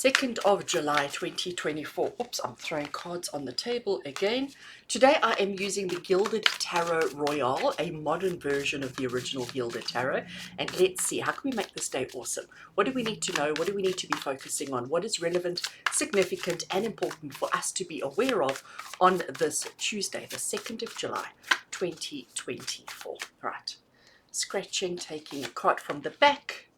2nd of July 2024. Oops, I'm throwing cards on the table again. Today I am using the Gilded Tarot Royale, a modern version of the original Gilded Tarot. And let's see, how can we make this day awesome? What do we need to know? What do we need to be focusing on? What is relevant, significant, and important for us to be aware of on this Tuesday, the 2nd of July 2024? Right, scratching, taking a card from the back.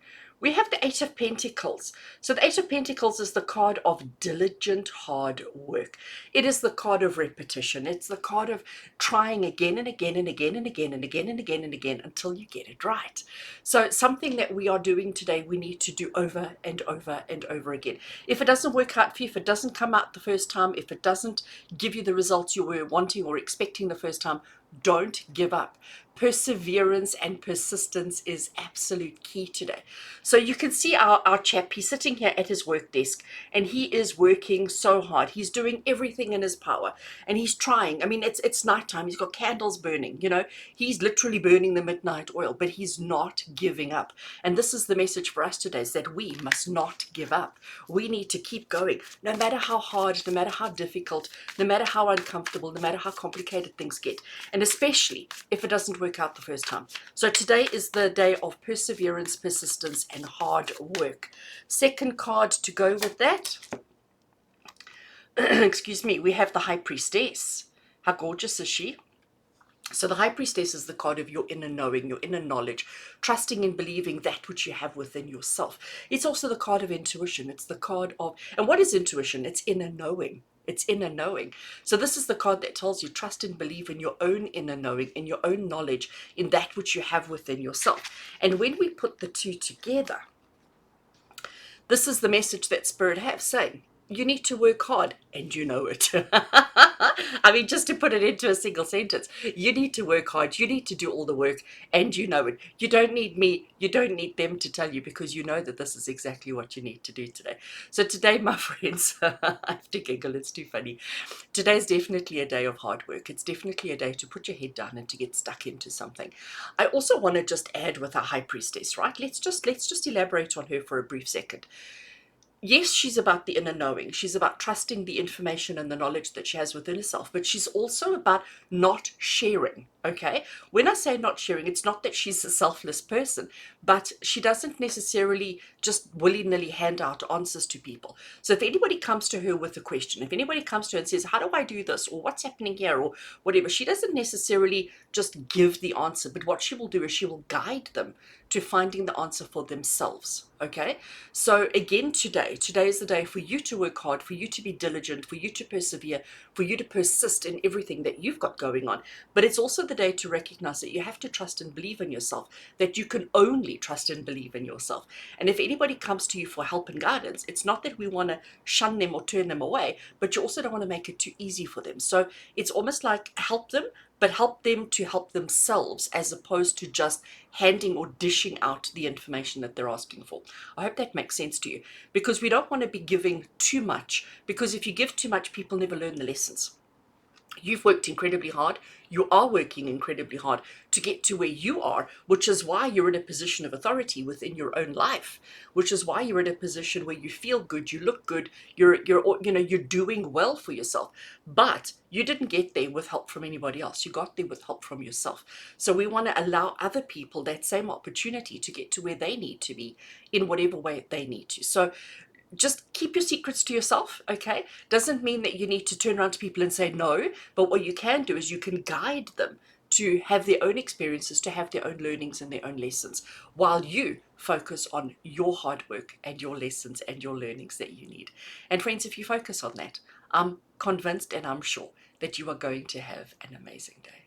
We have the Eight of Pentacles. So the Eight of Pentacles is the card of diligent hard work. It is the card of repetition. It's the card of trying again and again and again and again and again and again and again until you get it right. So something that we are doing today, we need to do over and over and over again. If it doesn't work out for you, if it doesn't come out the first time, if it doesn't give you the results you were wanting or expecting the first time, don't give up. Perseverance and persistence is absolute key today. So you can see our chap, he's sitting here at his work desk and he is working so hard. He's doing everything in his power and he's trying. I mean, it's nighttime. He's got candles burning, you know, he's literally burning the midnight oil, but he's not giving up. And this is the message for us today, is that we must not give up. We need to keep going, no matter how hard, no matter how difficult, no matter how uncomfortable, no matter how complicated things get. And especially if it doesn't work out the first time. So today is the day of perseverance, persistence, and hard work. Second card to go with that, excuse me, we have the High Priestess. How gorgeous is she? So the High Priestess is the card of your inner knowing, your inner knowledge, trusting and believing that which you have within yourself. It's also the card of intuition. It's the card of, and what is intuition? It's inner knowing. It's inner knowing. So this is the card that tells you trust and believe in your own inner knowing, in your own knowledge, in that which you have within yourself. And when we put the two together, this is the message that Spirit have, saying, you need to work hard, and you know it. I mean, just to put it into a single sentence, you need to work hard, you need to do all the work, and you know it. You don't need me, you don't need them to tell you, because you know that this is exactly what you need to do today. So today, my friends, I have to giggle, it's too funny. Today's definitely a day of hard work. It's definitely a day to put your head down and to get stuck into something. I also want to just add with our High Priestess, right? Let's just elaborate on her for a brief second. Yes, she's about the inner knowing. She's about trusting the information and the knowledge that she has within herself, but she's also about not sharing, okay? When I say not sharing, it's not that she's a selfless person, but she doesn't necessarily just willy-nilly hand out answers to people. So if anybody comes to her with a question, if anybody comes to her and says, how do I do this? Or what's happening here? Or whatever, she doesn't necessarily just give the answer, but what she will do is she will guide them to finding the answer for themselves, okay? So again, today is the day for you to work hard, for you to be diligent, for you to persevere, for you to persist in everything that you've got going on. But it's also the day to recognize that you have to trust and believe in yourself, that you can only trust and believe in yourself. And if anybody comes to you for help and guidance, it's not that we want to shun them or turn them away, but you also don't want to make it too easy for them. So it's almost like help them, but help them to help themselves, as opposed to just handing or dishing out the information that they're asking for. I hope that makes sense to you, because we don't want to be giving too much, because if you give too much, people never learn the lessons. You've worked incredibly hard. You are working incredibly hard to get to where you are, which is why you're in a position of authority within your own life, which is why you're in a position where you feel good, you look good, you're doing well for yourself. But you didn't get there with help from anybody else. You got there with help from yourself. So we want to allow other people that same opportunity to get to where they need to be in whatever way they need to. So just keep your secrets to yourself, okay? Doesn't mean that you need to turn around to people and say no, but what you can do is you can guide them to have their own experiences, to have their own learnings and their own lessons, while you focus on your hard work and your lessons and your learnings that you need. And friends, if you focus on that, I'm convinced and I'm sure that you are going to have an amazing day.